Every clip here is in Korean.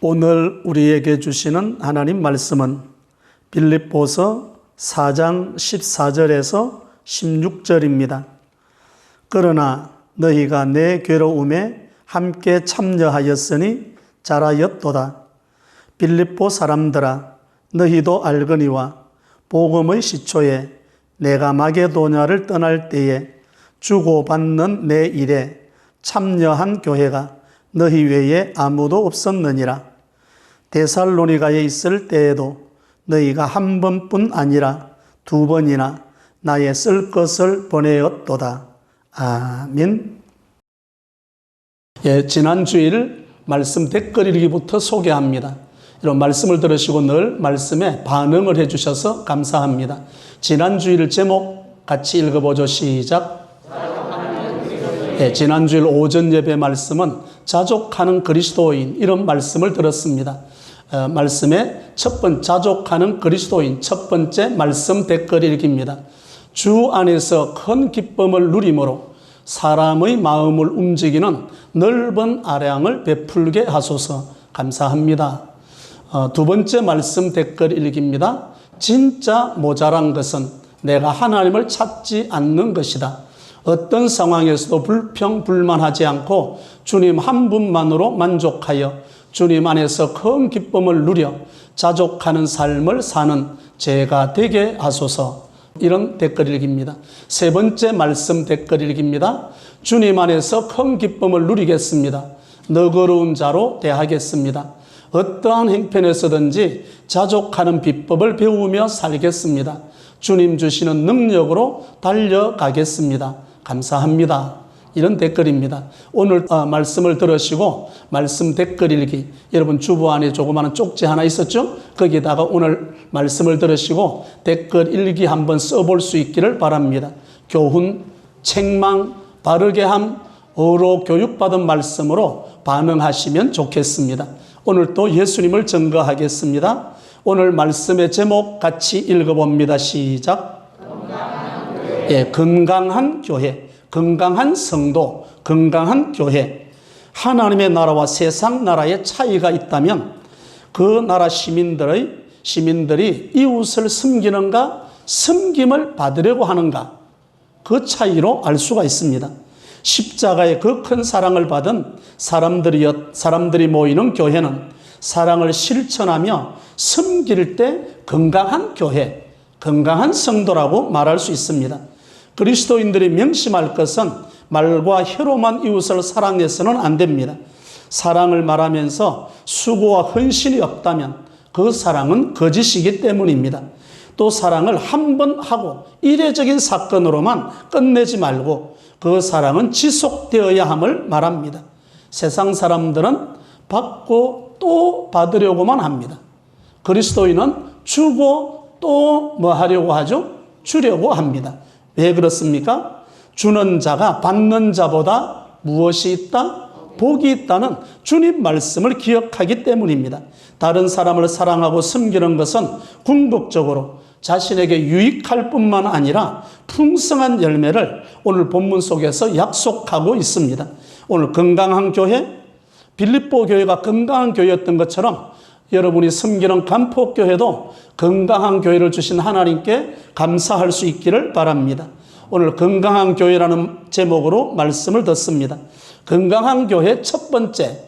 오늘 우리에게 주시는 하나님 말씀은 빌립보서 4장 14절에서 16절입니다. 그러나 너희가 내 괴로움에 함께 참여하였으니 잘하였도다. 빌립보 사람들아, 너희도 알거니와 복음의 시초에 내가 마게도냐를 떠날 때에 주고받는 내 일에 참여한 교회가 너희 외에 아무도 없었느니라. 데살로니가에 있을 때에도 너희가 한 번뿐 아니라 두 번이나 나의 쓸 것을 보내었도다. 아멘. 지난 주일 말씀 댓글 읽기부터 소개합니다. 이런 말씀을 들으시고 늘 말씀에 반응을 해주셔서 감사합니다. 지난 주일 제목 같이 읽어보죠. 시작. 지난 주일 오전 예배 말씀은 자족하는 그리스도인, 이런 말씀을 들었습니다. 말씀의 자족하는 그리스도인 첫 번째 말씀 댓글 읽기입니다. 주 안에서 큰 기쁨을 누림으로 사람의 마음을 움직이는 넓은 아량을 베풀게 하소서. 감사합니다. 두 번째 말씀 댓글 읽기입니다. 진짜 모자란 것은 내가 하나님을 찾지 않는 것이다. 어떤 상황에서도 불평불만하지 않고 주님 한 분만으로 만족하여 주님 안에서 큰 기쁨을 누려 자족하는 삶을 사는 제가 되게 하소서. 이런 댓글 읽기입니다. 세 번째 말씀 댓글 읽기입니다. 주님 안에서 큰 기쁨을 누리겠습니다. 너그러운 자로 대하겠습니다. 어떠한 행편에서든지 자족하는 비법을 배우며 살겠습니다. 주님 주시는 능력으로 달려가겠습니다. 감사합니다. 이런 댓글입니다. 오늘 말씀을 들으시고 말씀 댓글 읽기, 여러분 주보 안에 조그마한 쪽지 하나 있었죠? 거기다가 오늘 말씀을 들으시고 댓글 읽기 한번 써볼 수 있기를 바랍니다. 교훈, 책망, 바르게 함, 어로 교육받은 말씀으로 반응하시면 좋겠습니다. 오늘 또 예수님을 증거하겠습니다. 오늘 말씀의 제목 같이 읽어봅니다. 시작. 건강한 교회, 건강한 성도, 건강한 교회. 하나님의 나라와 세상 나라의 차이가 있다면 그 나라 시민들이 이웃을 섬기는가, 섬김을 받으려고 하는가, 그 차이로 알 수가 있습니다. 십자가의 그 큰 사랑을 받은 사람들이 모이는 교회는 사랑을 실천하며 섬길 때 건강한 교회, 건강한 성도라고 말할 수 있습니다. 그리스도인들이 명심할 것은 말과 혀로만 이웃을 사랑해서는 안 됩니다. 사랑을 말하면서 수고와 헌신이 없다면 그 사랑은 거짓이기 때문입니다. 또 사랑을 한 번 하고 이례적인 사건으로만 끝내지 말고 그 사랑은 지속되어야 함을 말합니다. 세상 사람들은 받고 또 받으려고만 합니다. 그리스도인은 주고 또 뭐 하려고 하죠? 주려고 합니다. 왜 그렇습니까? 주는 자가 받는 자보다 무엇이 있다? 복이 있다는 주님 말씀을 기억하기 때문입니다. 다른 사람을 사랑하고 섬기는 것은 궁극적으로 자신에게 유익할 뿐만 아니라 풍성한 열매를 오늘 본문 속에서 약속하고 있습니다. 오늘 건강한 교회, 빌립보 교회가 건강한 교회였던 것처럼 여러분이 섬기는 간폭교회도 건강한 교회를 주신 하나님께 감사할 수 있기를 바랍니다. 오늘 건강한 교회라는 제목으로 말씀을 듣습니다. 건강한 교회 첫 번째,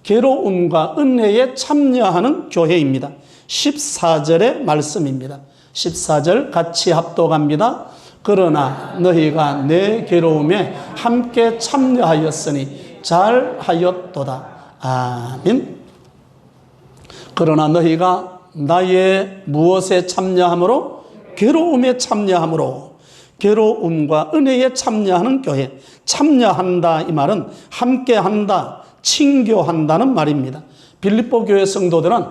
괴로움과 은혜에 참여하는 교회입니다. 14절의 말씀입니다. 14절 같이 합독합니다. 그러나 너희가 내 괴로움에 함께 참여하였으니 잘하였도다. 아멘. 그러나 너희가 나의 무엇에 참여함으로? 괴로움에 참여함으로. 괴로움과 은혜에 참여하는 교회. 참여한다, 이 말은 함께한다, 친교한다는 말입니다. 빌립보 교회 성도들은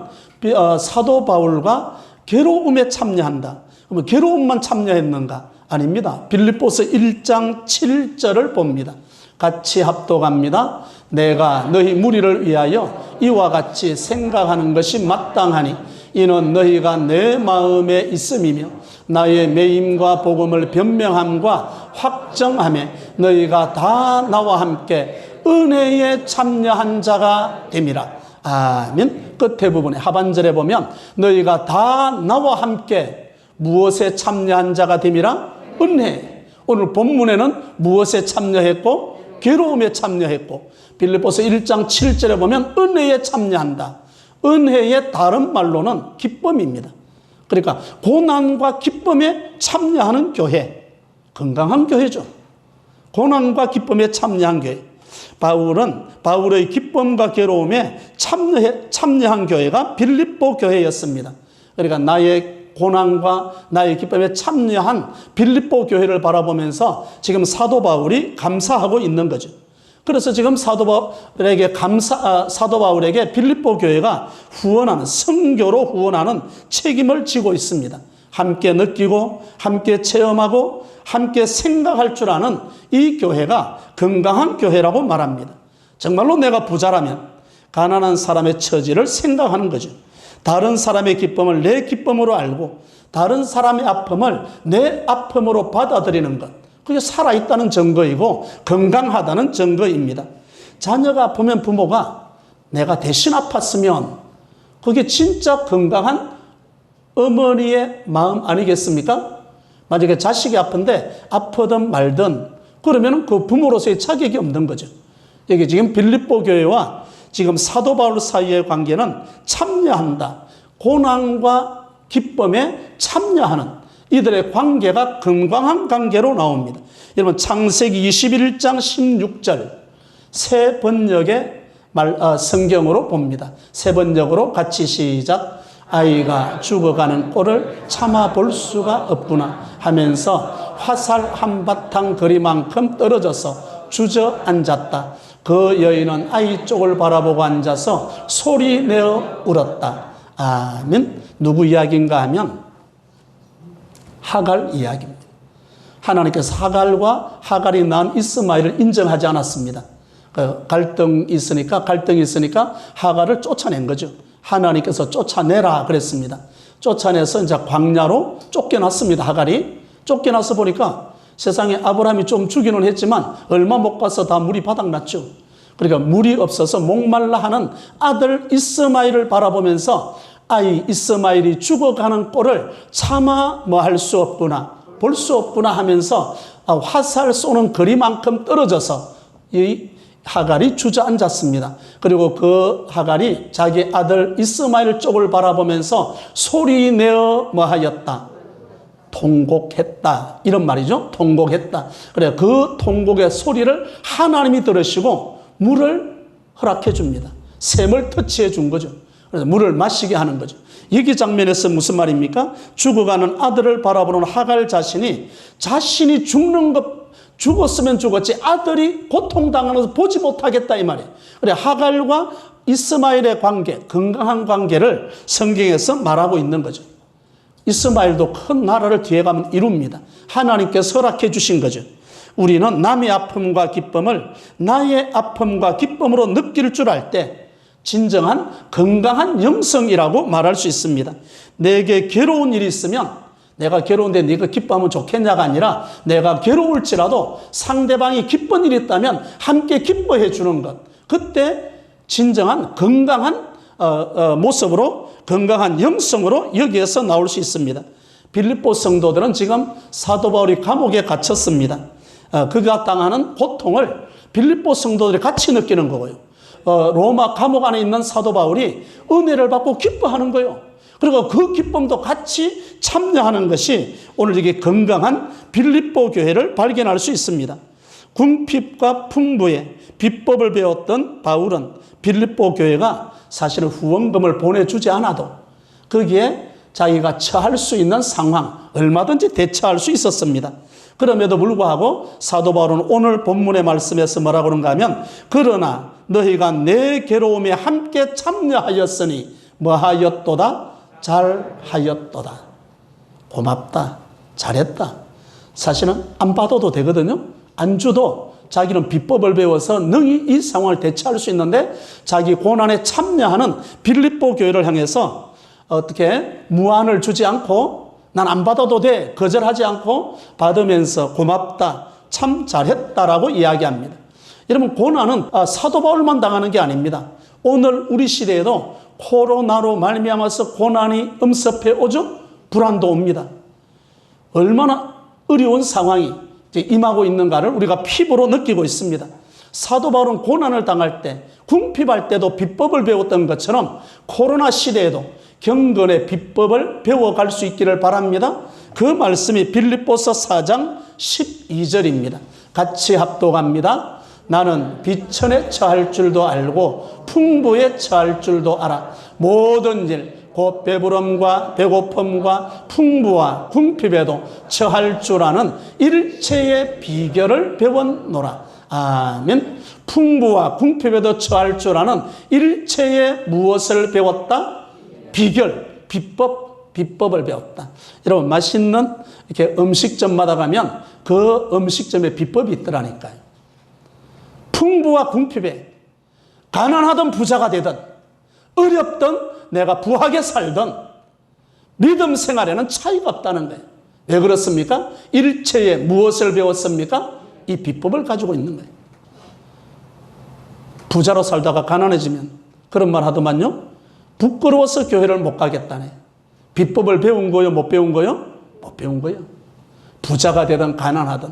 사도 바울과 괴로움에 참여한다. 그러면 괴로움만 참여했는가? 아닙니다. 빌립보서 1장 7절을 봅니다. 같이 합독합니다. 내가 너희 무리를 위하여 이와 같이 생각하는 것이 마땅하니 이는 너희가 내 마음에 있음이며 나의 매임과 복음을 변명함과 확정함에 너희가 다 나와 함께 은혜에 참여한 자가 됨이라. 아멘. 끝에 부분에 하반절에 보면 너희가 다 나와 함께 무엇에 참여한 자가 됨이라? 은혜. 오늘 본문에는 무엇에 참여했고? 괴로움에 참여했고, 빌립보서 1장 7절에 보면 은혜에 참여한다. 은혜의 다른 말로는 기쁨입니다. 그러니까 고난과 기쁨에 참여하는 교회, 건강한 교회죠. 고난과 기쁨에 참여한 교회. 바울의 기쁨과 괴로움에 참여한 교회가 빌립보 교회였습니다. 그러니까 나의 고난과 나의 기쁨에 참여한 빌립보 교회를 바라보면서 지금 사도 바울이 감사하고 있는 거죠. 그래서 지금 사도 바울에게 빌립보 교회가 후원하는, 선교로 후원하는 책임을 지고 있습니다. 함께 느끼고, 함께 체험하고, 함께 생각할 줄 아는 이 교회가 건강한 교회라고 말합니다. 정말로 내가 부자라면 가난한 사람의 처지를 생각하는 거죠. 다른 사람의 기쁨을 내 기쁨으로 알고 다른 사람의 아픔을 내 아픔으로 받아들이는 것, 그게 살아있다는 증거이고 건강하다는 증거입니다. 자녀가 아프면 부모가 내가 대신 아팠으면 그게 진짜 건강한 어머니의 마음 아니겠습니까? 만약에 자식이 아픈데 아프든 말든 그러면 그 부모로서의 자격이 없는 거죠. 여기 지금 빌립보 교회와 지금 사도 바울 사이의 관계는 참여한다. 고난과 기쁨에 참여하는 이들의 관계가 건강한 관계로 나옵니다. 여러분 창세기 21장 16절 새 번역의 성경으로 봅니다. 새 번역으로 같이 시작. 아이가 죽어가는 꼴을 참아 볼 수가 없구나 하면서 화살 한바탕 거리만큼 떨어져서 주저앉았다. 그 여인은 아이 쪽을 바라보고 앉아서 소리 내어 울었다. 아멘. 누구 이야기인가 하면 하갈 이야기입니다. 하나님께서 하갈이 낳은 이스마엘을 인정하지 않았습니다. 갈등이 있으니까 하갈을 쫓아낸 거죠. 하나님께서 쫓아내라 그랬습니다. 쫓아내서 이제 광야로 쫓겨났습니다. 하갈이 쫓겨나서 보니까 세상에 아브라함이 좀 주기는 했지만 얼마 못 가서 다 물이 바닥났죠. 그러니까 물이 없어서 목말라 하는 아들 이스마엘을 바라보면서 아이 이스마엘이 죽어가는 꼴을 차마 할 수 없구나, 볼 수 없구나 하면서 화살 쏘는 거리만큼 떨어져서 이 하갈이 주저앉았습니다. 그리고 그 하갈이 자기 아들 이스마엘 쪽을 바라보면서 소리 내어 하였다. 통곡했다. 이런 말이죠. 통곡했다. 그래, 그 통곡의 소리를 하나님이 들으시고 물을 허락해 줍니다. 샘을 터치해 준 거죠. 그래서 물을 마시게 하는 거죠. 여기 장면에서 무슨 말입니까? 죽어가는 아들을 바라보는 하갈 자신이 죽는 것, 죽었으면 죽었지 아들이 고통당하는 것을 보지 못하겠다 이 말이에요. 그래, 하갈과 이스마엘의 관계, 건강한 관계를 성경에서 말하고 있는 거죠. 이스마엘도 큰 나라를 뒤에 가면 이룹니다. 하나님께서 허락해 주신 거죠. 우리는 남의 아픔과 기쁨을 나의 아픔과 기쁨으로 느낄 줄 알 때 진정한 건강한 영성이라고 말할 수 있습니다. 내게 괴로운 일이 있으면 내가 괴로운데 네가 기뻐하면 좋겠냐가 아니라 내가 괴로울지라도 상대방이 기쁜 일이 있다면 함께 기뻐해 주는 것. 그때 진정한 건강한 모습으로, 건강한 영성으로 여기에서 나올 수 있습니다. 빌립보 성도들은 지금 사도 바울이 감옥에 갇혔습니다. 그가 당하는 고통을 빌립보 성도들이 같이 느끼는 거고요. 로마 감옥 안에 있는 사도 바울이 은혜를 받고 기뻐하는 거예요. 그리고 그 기쁨도 같이 참여하는 것이 오늘 이게 건강한 빌립보 교회를 발견할 수 있습니다. 궁핍과 풍부의 비법을 배웠던 바울은 빌립보 교회가 사실은 후원금을 보내주지 않아도 거기에 자기가 처할 수 있는 상황 얼마든지 대처할 수 있었습니다. 그럼에도 불구하고 사도 바울은 오늘 본문의 말씀에서 뭐라고 그런가 하면 그러나 너희가 내 괴로움에 함께 참여하였으니 뭐하였도다? 잘하였도다. 고맙다. 잘했다. 사실은 안 받아도 되거든요. 안 줘도 자기는 비법을 배워서 능히 이 상황을 대처할 수 있는데 자기 고난에 참여하는 빌립보 교회를 향해서 어떻게 무안을 주지 않고 난 안 받아도 돼. 거절하지 않고 받으면서 고맙다. 참 잘했다라고 이야기합니다. 여러분 고난은 사도 바울만 당하는 게 아닙니다. 오늘 우리 시대에도 코로나로 말미암아서 고난이 엄습해 오죠. 불안도 옵니다. 얼마나 어려운 상황이 임하고 있는가를 우리가 피부로 느끼고 있습니다. 사도 바울은 고난을 당할 때, 궁핍할 때도 비법을 배웠던 것처럼 코로나 시대에도 경건의 비법을 배워갈 수 있기를 바랍니다. 그 말씀이 빌립보서 4장 12절입니다. 같이 합독합니다. 나는 비천에 처할 줄도 알고 풍부에 처할 줄도 알아. 모든 일 곧 배부름과 배고픔과 풍부와 궁핍에도 처할 줄 아는 일체의 비결을 배웠노라. 아멘. 풍부와 궁핍에도 처할 줄 아는 일체의 무엇을 배웠다? 비결, 비법을 배웠다. 여러분, 맛있는 이렇게 음식점마다 가면 그 음식점에 비법이 있더라니까요. 풍부와 궁핍에 가난하던 부자가 되든 어렵던 내가 부하게 살든 믿음 생활에는 차이가 없다는 거예요. 왜 그렇습니까? 일체에 무엇을 배웠습니까? 이 비법을 가지고 있는 거예요. 부자로 살다가 가난해지면 그런 말 하더만요. 부끄러워서 교회를 못 가겠다네. 비법을 배운 거요? 못 배운 거요? 못 배운 거요. 부자가 되든 가난하든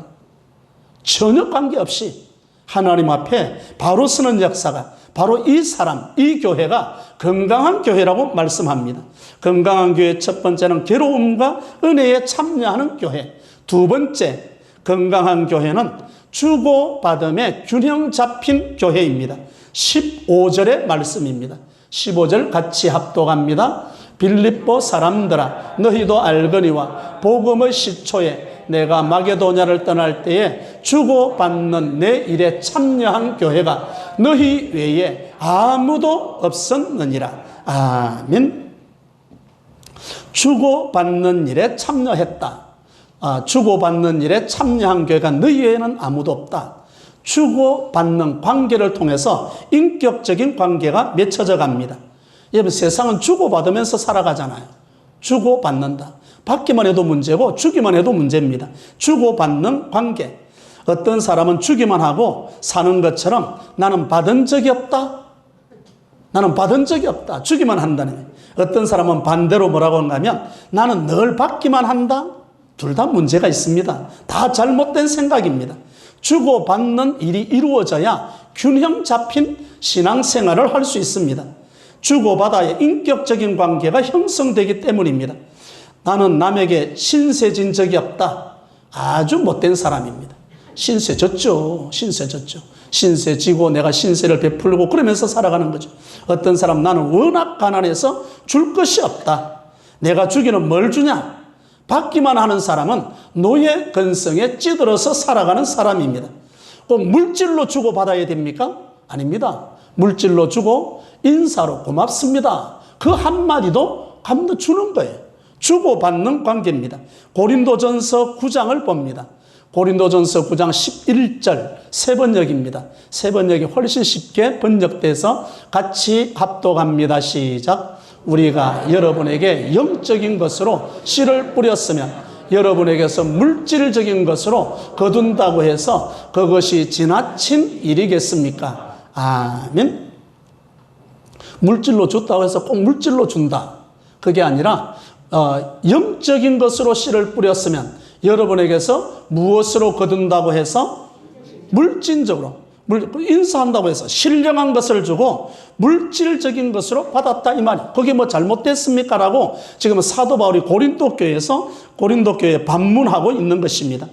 전혀 관계없이 하나님 앞에 바로 서는 역사가 바로 이 사람, 이 교회가 건강한 교회라고 말씀합니다. 건강한 교회 첫 번째는 괴로움과 은혜에 참여하는 교회. 두 번째, 건강한 교회는 주고받음에 균형 잡힌 교회입니다. 15절의 말씀입니다. 15절 같이 합독합니다. 빌립보 사람들아 너희도 알거니와 복음의 시초에 내가 마게도냐를 떠날 때에 주고받는 내 일에 참여한 교회가 너희 외에 아무도 없었느니라. 아멘. 주고받는 일에 참여했다. 주고받는 일에 참여한 교회가 너희 외에는 아무도 없다. 주고받는 관계를 통해서 인격적인 관계가 맺혀져 갑니다. 여러분, 세상은 주고받으면서 살아가잖아요. 주고받는다. 받기만 해도 문제고 주기만 해도 문제입니다. 주고받는 관계. 어떤 사람은 주기만 하고 사는 것처럼 나는 받은 적이 없다. 나는 받은 적이 없다. 주기만 한다는 거예요. 어떤 사람은 반대로 뭐라고 하냐면 나는 늘 받기만 한다. 둘 다 문제가 있습니다. 다 잘못된 생각입니다. 주고받는 일이 이루어져야 균형 잡힌 신앙생활을 할 수 있습니다. 주고받아야 인격적인 관계가 형성되기 때문입니다. 나는 남에게 신세진 적이 없다. 아주 못된 사람입니다. 신세졌죠. 신세졌죠. 신세지고 내가 신세를 베풀고 그러면서 살아가는 거죠. 어떤 사람 나는 워낙 가난해서 줄 것이 없다. 내가 주기는 뭘 주냐? 받기만 하는 사람은 노예 근성에 찌들어서 살아가는 사람입니다. 꼭 물질로 주고받아야 됩니까? 아닙니다. 물질로 주고 인사로 고맙습니다. 그 한마디도 감도 주는 거예요. 주고받는 관계입니다. 고린도전서 9장을 봅니다. 고린도전서 9장 11절 새 번역입니다. 새 번역이 훨씬 쉽게 번역돼서 같이 합독합니다. 시작. 우리가 여러분에게 영적인 것으로 씨를 뿌렸으면 여러분에게서 물질적인 것으로 거둔다고 해서 그것이 지나친 일이겠습니까? 아멘. 물질로 줬다고 해서 꼭 물질로 준다. 그게 아니라 영적인 것으로 씨를 뿌렸으면 여러분에게서 무엇으로 거둔다고 해서 물질적으로 인사한다고 해서 신령한 것을 주고 물질적인 것으로 받았다 이 말이에요. 그게 뭐 잘못됐습니까? 라고 지금 사도 바울이 고린도 교회에 반문하고 있는 것입니다.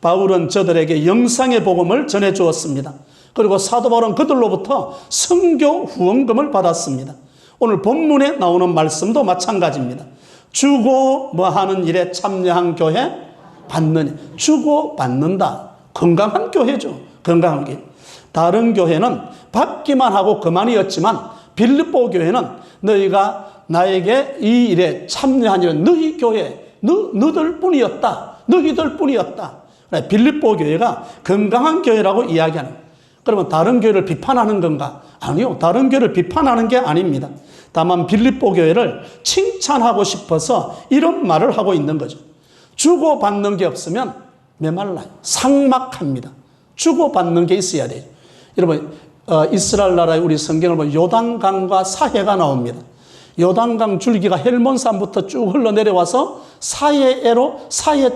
바울은 저들에게 영상의 복음을 전해 주었습니다. 그리고 사도 바울은 그들로부터 선교 후원금을 받았습니다. 오늘 본문에 나오는 말씀도 마찬가지입니다. 주고 뭐하는 일에 참여한 교회 받는, 주고 받는다. 건강한 교회죠. 건강한 교회. 다른 교회는 받기만 하고 그만이었지만 빌립보 교회는 너희가 나에게 이 일에 참여한 일은 너희 교회, 너희들 뿐이었다. 너희들 뿐이었다. 빌립보 교회가 건강한 교회라고 이야기하는 거예요. 그러면 다른 교회를 비판하는 건가? 아니요. 다른 교회를 비판하는 게 아닙니다. 다만 빌립보 교회를 칭찬하고 싶어서 이런 말을 하고 있는 거죠. 주고받는 게 없으면 메말라요. 삭막합니다. 주고받는 게 있어야 돼요. 여러분, 이스라엘 나라의 우리 성경을 보면 요단강과 사해가 나옵니다. 요단강 줄기가 헬몬산부터 쭉 흘러내려와서 사해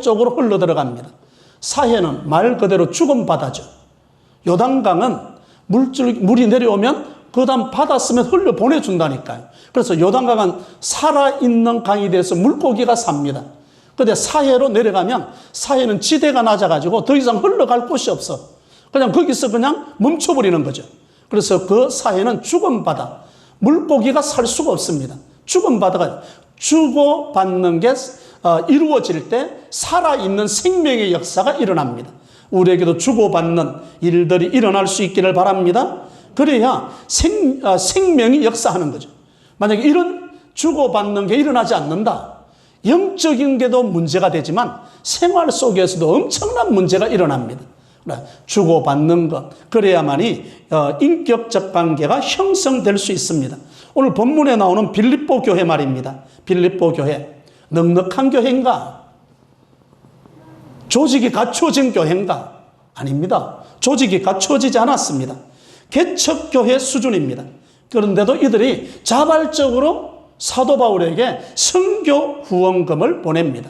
쪽으로 흘러 들어갑니다. 사해는 말 그대로 죽은 바다죠. 요단강은 물이 내려오면 그 다음 바다 쓰면 흘려 보내준다니까요. 그래서 요단강은 살아있는 강이 돼서 물고기가 삽니다. 근데 사해로 내려가면 사해는 지대가 낮아가지고 더 이상 흘러갈 곳이 없어. 그냥 거기서 그냥 멈춰버리는 거죠. 그래서 그 사해는 죽은 바다. 물고기가 살 수가 없습니다. 죽은 바다가 주고받는 게 이루어질 때 살아있는 생명의 역사가 일어납니다. 우리에게도 주고받는 일들이 일어날 수 있기를 바랍니다. 그래야 생명이 역사하는 거죠. 만약에 이런 주고받는 게 일어나지 않는다. 영적인 게도 문제가 되지만 생활 속에서도 엄청난 문제가 일어납니다. 주고받는 것, 그래야만이 인격적 관계가 형성될 수 있습니다. 오늘 본문에 나오는 빌립보 교회 말입니다. 빌립보 교회, 넉넉한 교회인가? 조직이 갖춰진 교회인가? 아닙니다. 조직이 갖춰지지 않았습니다. 개척교회 수준입니다. 그런데도 이들이 자발적으로 사도 바울에게 선교 후원금을 보냅니다.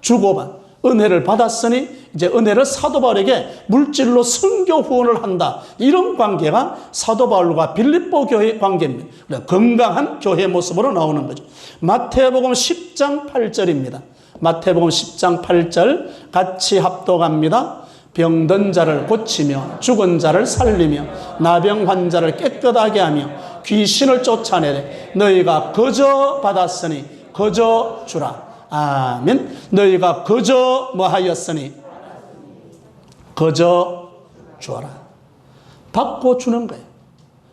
주고받, 은혜를 받았으니 이제 은혜를 사도 바울에게 물질로 선교 후원을 한다. 이런 관계가 사도 바울과 빌립보 교회의 관계입니다. 건강한 교회 모습으로 나오는 거죠. 마태복음 10장 8절입니다. 마태복음 10장 8절 같이 합독합니다. 병든 자를 고치며 죽은 자를 살리며 나병 환자를 깨끗하게 하며 귀신을 쫓아내되 너희가 거저 받았으니 거저 주라. 아멘. 너희가 거저 뭐하였으니 거저 주어라. 받고 주는 거예요.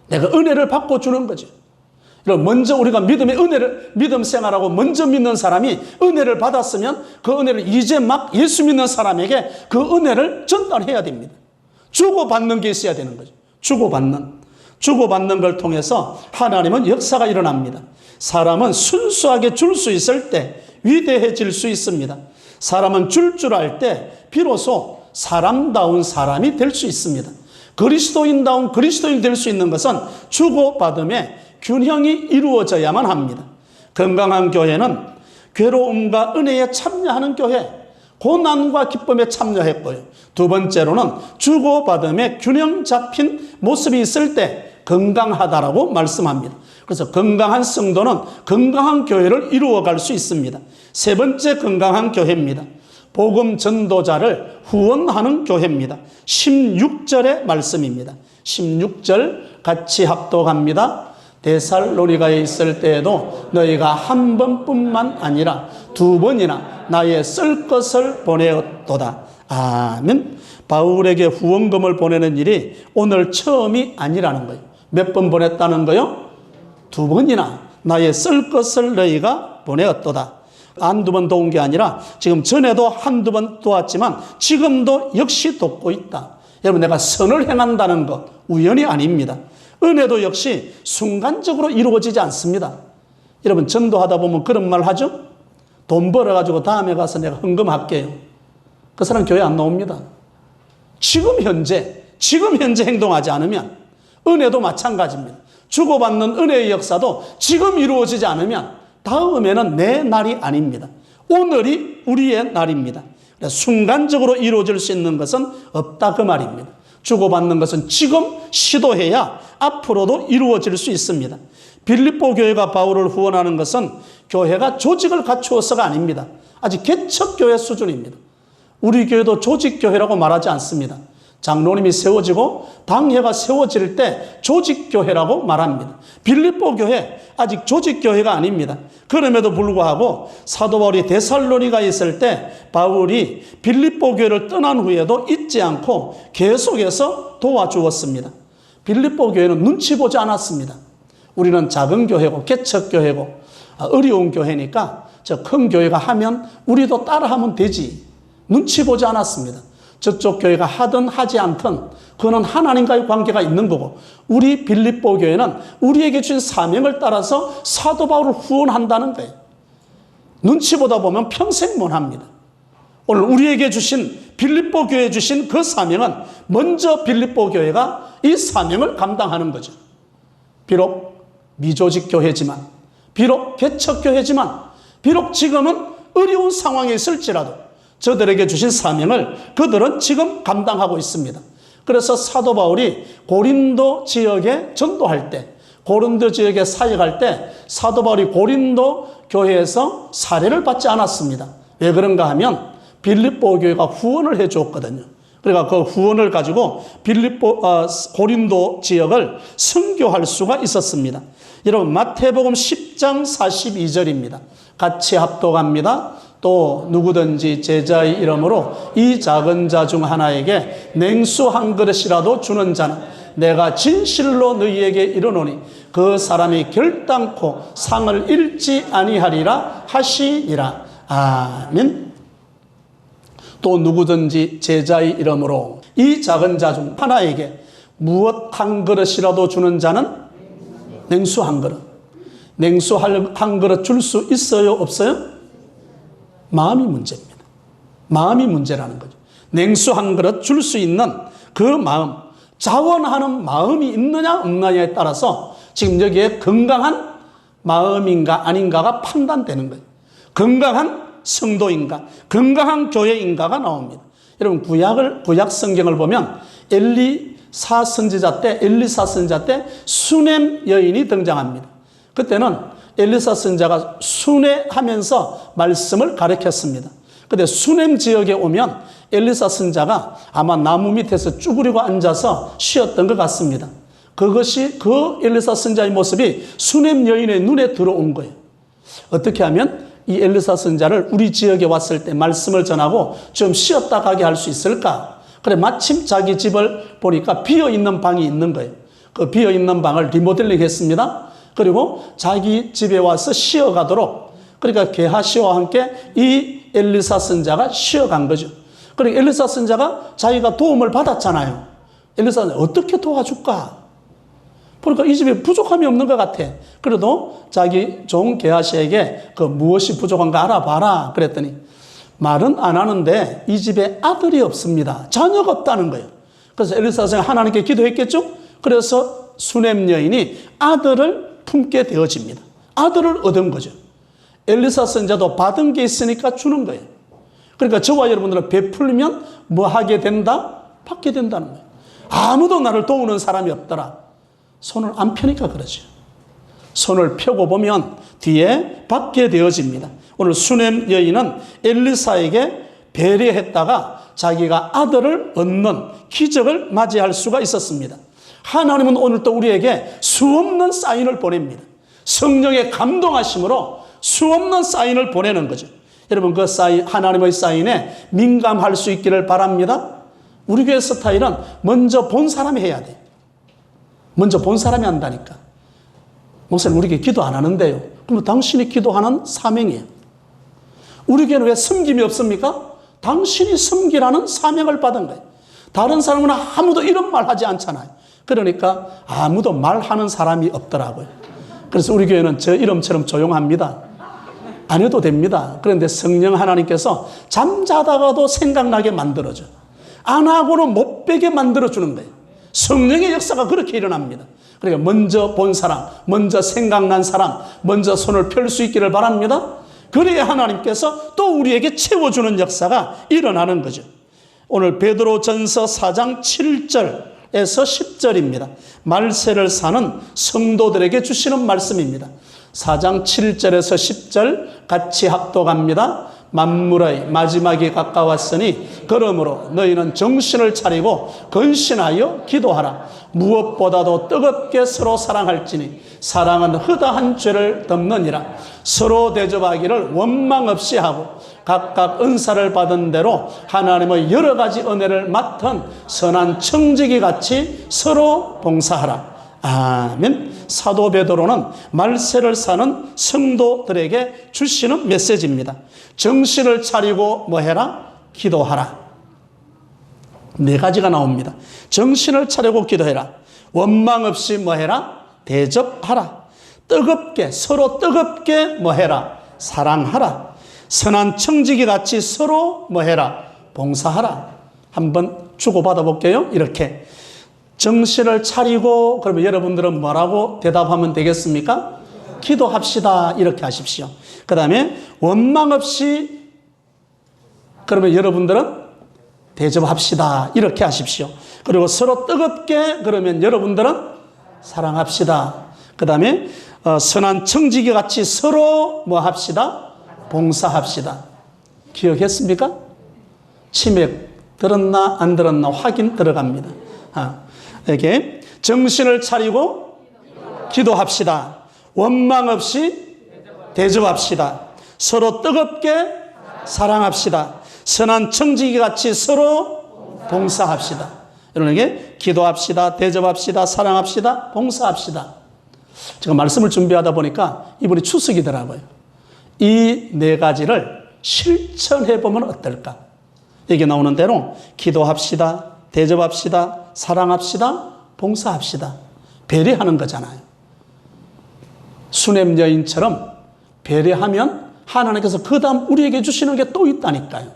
내가 은혜를 받고 주는 거죠. 먼저 우리가 믿음 생활하고 먼저 믿는 사람이 은혜를 받았으면 그 은혜를 이제 막 예수 믿는 사람에게 그 은혜를 전달해야 됩니다. 주고받는 게 있어야 되는 거죠. 주고받는 걸 통해서 하나님은 역사가 일어납니다. 사람은 순수하게 줄 수 있을 때 위대해질 수 있습니다. 사람은 줄 알 때 비로소 사람다운 사람이 될 수 있습니다. 그리스도인다운 그리스도인 될 수 있는 것은 주고받음에 균형이 이루어져야만 합니다. 건강한 교회는 괴로움과 은혜에 참여하는 교회, 고난과 기쁨에 참여했고요. 두 번째로는 주고받음에 균형 잡힌 모습이 있을 때 건강하다라고 말씀합니다. 그래서 건강한 성도는 건강한 교회를 이루어갈 수 있습니다. 세 번째 건강한 교회입니다. 복음 전도자를 후원하는 교회입니다. 16절의 말씀입니다. 16절 같이 합독합니다. 데살로니가에 있을 때에도 너희가 한 번뿐만 아니라 두 번이나 나의 쓸 것을 보내었도다. 아멘. 바울에게 후원금을 보내는 일이 오늘 처음이 아니라는 거예요. 몇 번 보냈다는 거요? 두 번이나 나의 쓸 것을 너희가 보내었도다. 한두 번 도운 게 아니라 지금 전에도 한두 번 도왔지만 지금도 역시 돕고 있다. 여러분, 내가 선을 행한다는 것 우연이 아닙니다. 은혜도 역시 순간적으로 이루어지지 않습니다. 여러분, 전도하다 보면 그런 말 하죠? 돈 벌어가지고 다음에 가서 내가 헌금할게요. 그 사람 교회 안 나옵니다. 지금 현재 행동하지 않으면 은혜도 마찬가지입니다. 주고받는 은혜의 역사도 지금 이루어지지 않으면 다음에는 내 날이 아닙니다. 오늘이 우리의 날입니다. 순간적으로 이루어질 수 있는 것은 없다 그 말입니다. 주고받는 것은 지금 시도해야 앞으로도 이루어질 수 있습니다. 빌립보 교회가 바울을 후원하는 것은 교회가 조직을 갖추어서가 아닙니다. 아직 개척교회 수준입니다. 우리 교회도 조직교회라고 말하지 않습니다. 장로님이 세워지고 당회가 세워질 때 조직교회라고 말합니다. 빌립보 교회 아직 조직교회가 아닙니다. 그럼에도 불구하고 사도 바울이 데살로니가에 있을 때 바울이 빌립보 교회를 떠난 후에도 잊지 않고 계속해서 도와주었습니다. 빌립보 교회는 눈치 보지 않았습니다. 우리는 작은 교회고 개척교회고 어려운 교회니까 저 큰 교회가 하면 우리도 따라하면 되지. 눈치 보지 않았습니다. 저쪽 교회가 하든 하지 않든 그는 하나님과의 관계가 있는 거고, 우리 빌립보 교회는 우리에게 주신 사명을 따라서 사도 바울을 후원한다는 거예요. 눈치 보다 보면 평생 못 합니다. 오늘 우리에게 주신 빌립보 교회에 주신 그 사명은 먼저 빌립보 교회가 이 사명을 감당하는 거죠. 비록 미조직 교회지만, 비록 개척 교회지만, 비록 지금은 어려운 상황에 있을지라도 저들에게 주신 사명을 그들은 지금 감당하고 있습니다. 그래서 사도 바울이 고린도 지역에 전도할 때, 고린도 지역에 사역할 때 사도 바울이 고린도 교회에서 사례를 받지 않았습니다. 왜 그런가 하면 빌립보 교회가 후원을 해 주었거든요. 그러니까 그 후원을 가지고 고린도 지역을 선교할 수가 있었습니다. 여러분, 마태복음 10장 42절입니다. 같이 합독합니다. 또 누구든지 제자의 이름으로 이 작은 자 중 하나에게 냉수 한 그릇이라도 주는 자는 내가 진실로 너희에게 이르노니 그 사람이 결단코 상을 잃지 아니하리라 하시니라. 아멘. 또 누구든지 제자의 이름으로 이 작은 자 중 하나에게 무엇 한 그릇이라도 주는 자는 냉수 한 그릇. 냉수 한 그릇 줄 수 있어요? 없어요? 마음이 문제입니다. 마음이 문제라는 거죠. 냉수 한 그릇 줄 수 있는 그 마음, 자원하는 마음이 있느냐 없느냐에 따라서 지금 여기에 건강한 마음인가 아닌가가 판단되는 거예요. 건강한 성도인가, 건강한 교회인가가 나옵니다. 여러분, 구약 성경을 보면 엘리사 선지자 때 수넴 여인이 등장합니다. 그때는 엘리사 선지자가 순회하면서 말씀을 가르쳤습니다. 근데 수넴 지역에 오면 엘리사 선지자가 아마 나무 밑에서 쭈그리고 앉아서 쉬었던 것 같습니다. 그것이 그 엘리사 선지자의 모습이 수넴 여인의 눈에 들어온 거예요. 어떻게 하면 이 엘리사 선지자를 우리 지역에 왔을 때 말씀을 전하고 좀 쉬었다 가게 할 수 있을까? 그래, 마침 자기 집을 보니까 비어있는 방이 있는 거예요. 그 비어있는 방을 리모델링 했습니다. 그리고 자기 집에 와서 쉬어가도록, 그러니까 게하시와 함께 이 엘리사 선지자가 쉬어간 거죠. 그러니까 엘리사 선지자가 자기가 도움을 받았잖아요. 엘리사 선지자 어떻게 도와줄까? 그러니까 이 집에 부족함이 없는 것 같아. 그래도 자기 종 게하시에게 그 무엇이 부족한가 알아봐라 그랬더니 말은 안 하는데 이 집에 아들이 없습니다. 자녀가 없다는 거예요. 그래서 엘리사 선지자가 하나님께 기도했겠죠? 그래서 수넴 여인이 아들을 품게 되어집니다. 아들을 얻은 거죠. 엘리사 선지자도 받은 게 있으니까 주는 거예요. 그러니까 저와 여러분들은 베풀면 뭐 하게 된다? 받게 된다는 거예요. 아무도 나를 도우는 사람이 없더라. 손을 안 펴니까 그러죠. 손을 펴고 보면 뒤에 받게 되어집니다. 오늘 수넴 여인은 엘리사에게 배려했다가 자기가 아들을 얻는 기적을 맞이할 수가 있었습니다. 하나님은 오늘 또 우리에게 수없는 사인을 보냅니다. 성령의 감동하심으로 수없는 사인을 보내는 거죠. 여러분, 그 사인, 하나님의 사인에 민감할 수 있기를 바랍니다. 우리 교회 스타일은 먼저 본 사람이 해야 돼요. 먼저 본 사람이 한다니까. 목사님, 우리 교회 기도 안 하는데요. 그럼 당신이 기도하는 사명이에요. 우리 교회는 왜 섬김이 없습니까? 당신이 섬기라는 사명을 받은 거예요. 다른 사람은 아무도 이런 말 하지 않잖아요. 그러니까 아무도 말하는 사람이 없더라고요. 그래서 우리 교회는 저 이름처럼 조용합니다. 안 해도 됩니다. 그런데 성령 하나님께서 잠자다가도 생각나게 만들어줘. 안 하고는 못 빼게 만들어주는 거예요. 성령의 역사가 그렇게 일어납니다. 그러니까 먼저 본 사람, 먼저 생각난 사람, 먼저 손을 펼 수 있기를 바랍니다. 그래야 하나님께서 또 우리에게 채워주는 역사가 일어나는 거죠. 오늘 베드로전서 4장 7절 에서 10절입니다. 말세를 사는 성도들에게 주시는 말씀입니다. 4장 7절에서 10절 같이 합독합니다. 만물의 마지막이 가까웠으니 그러므로 너희는 정신을 차리고 근신하여 기도하라. 무엇보다도 뜨겁게 서로 사랑할지니 사랑은 허다한 죄를 덮느니라. 서로 대접하기를 원망 없이 하고 각각 은사를 받은 대로 하나님의 여러 가지 은혜를 맡은 선한 청지기 같이 서로 봉사하라. 아멘. 사도 베드로는 말세를 사는 성도들에게 주시는 메시지입니다. 정신을 차리고 뭐 해라? 기도하라. 네 가지가 나옵니다. 정신을 차리고 기도해라. 원망 없이 뭐 해라? 대접하라. 뜨겁게, 서로 뜨겁게 뭐 해라? 사랑하라. 선한 청지기 같이 서로 뭐 해라? 봉사하라. 한번 주고받아 볼게요. 이렇게. 정신을 차리고, 그러면 여러분들은 뭐라고 대답하면 되겠습니까? 기도합시다. 이렇게 하십시오. 그 다음에 원망 없이, 그러면 여러분들은 대접합시다. 이렇게 하십시오. 그리고 서로 뜨겁게, 그러면 여러분들은 사랑합시다. 그 다음에 선한 청지기 같이 서로 뭐 합시다? 봉사합시다. 기억했습니까? 치맥 들었나 안 들었나 확인 들어갑니다. 이렇게 정신을 차리고 기도합시다. 원망 없이 대접합시다. 서로 뜨겁게 사랑합시다. 선한 청지기 같이 서로 봉사합시다. 이렇게 기도합시다. 대접합시다. 사랑합시다. 봉사합시다. 제가 말씀을 준비하다 보니까 이분이 추석이더라고요. 이 네 가지를 실천해 보면 어떨까? 여기 나오는 대로 기도합시다. 대접합시다. 사랑합시다. 봉사합시다. 배려하는 거잖아요. 수냄 여인처럼 배려하면 하나님께서 그 다음 우리에게 주시는 게 또 있다니까요.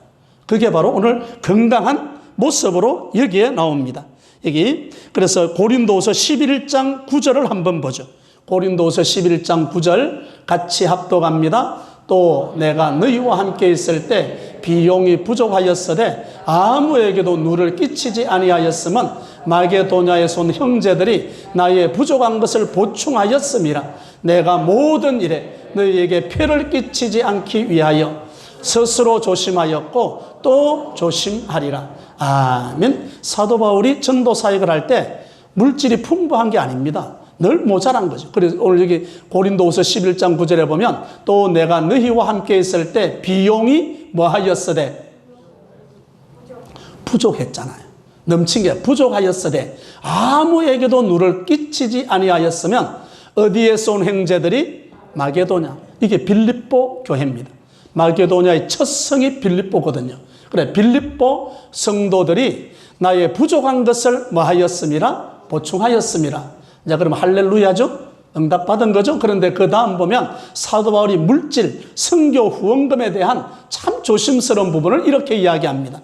그게 바로 오늘 건강한 모습으로 여기에 나옵니다. 여기 그래서 고린도후서 11장 9절을 한번 보죠. 고린도후서 11장 9절 같이 합독합니다. 또 내가 너희와 함께 있을 때 비용이 부족하였으되 아무에게도 누를 끼치지 아니하였으면 마게도냐에서 온 형제들이 나의 부족한 것을 보충하였음이라. 내가 모든 일에 너희에게 폐를 끼치지 않기 위하여 스스로 조심하였고 또 조심하리라. 아멘. 사도 바울이 전도 사역을 할 때 물질이 풍부한 게 아닙니다. 늘 모자란 거죠. 그래서 오늘 여기 고린도후서 11장 9절에 보면 또 내가 너희와 함께 있을 때 비용이 뭐하였으되 부족했잖아요. 넘친 게 부족하였으되 아무에게도 누를 끼치지 아니하였으면 어디에서 온 형제들이 마게도냐. 이게 빌립보 교회입니다. 마게도냐의 첫 성이 빌립보거든요. 그래 빌립보 성도들이 나의 부족한 것을 뭐하였음이라? 보충하였음이라. 자, 그럼 할렐루야죠? 응답받은 거죠? 그런데 그 다음 보면 사도 바울이 물질, 선교 후원금에 대한 참 조심스러운 부분을 이렇게 이야기합니다.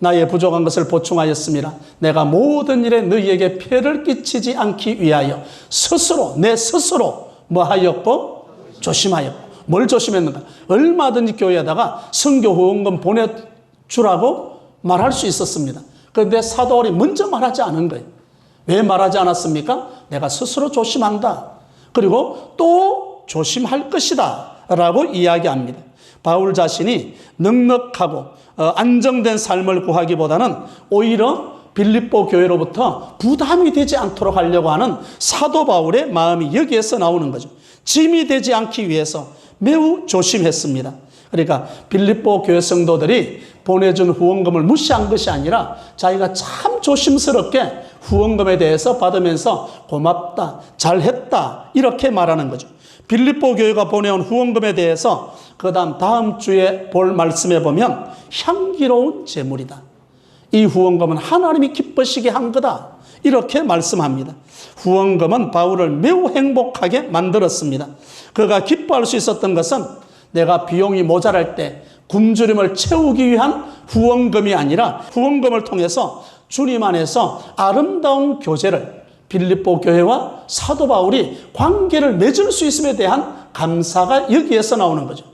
나의 부족한 것을 보충하였음이라. 내가 모든 일에 너희에게 폐를 끼치지 않기 위하여 스스로, 내 스스로 뭐하였고? 조심하였고. 뭘 조심했는가? 얼마든지 교회에다가 선교 후원금 보내주라고 말할 수 있었습니다. 그런데 사도 바울이 먼저 말하지 않은 거예요. 왜 말하지 않았습니까? 내가 스스로 조심한다. 그리고 또 조심할 것이다 라고 이야기합니다. 바울 자신이 넉넉하고 안정된 삶을 구하기보다는 오히려 빌립보 교회로부터 부담이 되지 않도록 하려고 하는 사도 바울의 마음이 여기에서 나오는 거죠. 짐이 되지 않기 위해서 매우 조심했습니다. 그러니까 빌립보 교회 성도들이 보내준 후원금을 무시한 것이 아니라 자기가 참 조심스럽게 후원금에 대해서 받으면서 고맙다, 잘했다 이렇게 말하는 거죠. 빌립보 교회가 보내온 후원금에 대해서 그 다음 주에 볼 말씀에 보면 향기로운 제물이다. 이 후원금은 하나님이 기쁘시게 한 거다. 이렇게 말씀합니다. 후원금은 바울을 매우 행복하게 만들었습니다. 그가 기뻐할 수 있었던 것은 내가 비용이 모자랄 때 굶주림을 채우기 위한 후원금이 아니라 후원금을 통해서 주님 안에서 아름다운 교제를 빌립보 교회와 사도 바울이 관계를 맺을 수 있음에 대한 감사가 여기에서 나오는 거죠.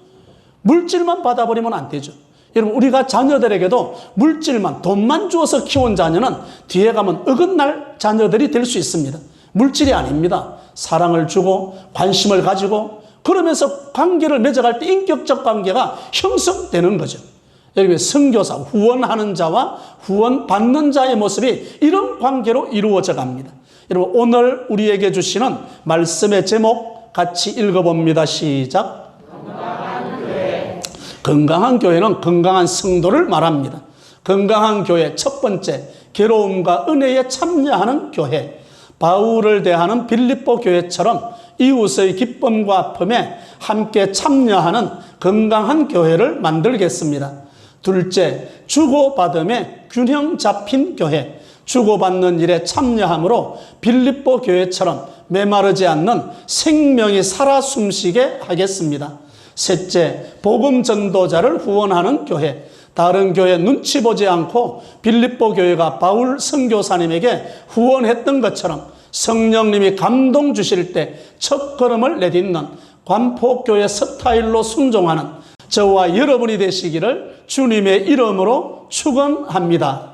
물질만 받아버리면 안 되죠. 여러분 우리가 자녀들에게도 물질만 돈만 주어서 키운 자녀는 뒤에 가면 어긋날 자녀들이 될 수 있습니다. 물질이 아닙니다. 사랑을 주고 관심을 가지고 그러면서 관계를 맺어갈 때 인격적 관계가 형성되는 거죠. 여기 선교사, 후원하는 자와 후원받는 자의 모습이 이런 관계로 이루어져 갑니다. 여러분 오늘 우리에게 주시는 말씀의 제목 같이 읽어봅니다. 시작. 건강한 교회는 건강한 성도를 말합니다. 건강한 교회 첫 번째, 괴로움과 은혜에 참여하는 교회. 바울을 대하는 빌립보 교회처럼 이웃의 기쁨과 아픔에 함께 참여하는 건강한 교회를 만들겠습니다. 둘째, 주고받음에 균형 잡힌 교회. 주고받는 일에 참여함으로 빌립보 교회처럼 메마르지 않는 생명이 살아 숨쉬게 하겠습니다. 셋째, 복음 전도자를 후원하는 교회. 다른 교회 눈치 보지 않고 빌립보 교회가 바울 선교사님에게 후원했던 것처럼 성령님이 감동 주실 때 첫 걸음을 내딛는 관폭교회 스타일로 순종하는 저와 여러분이 되시기를 주님의 이름으로 축원합니다.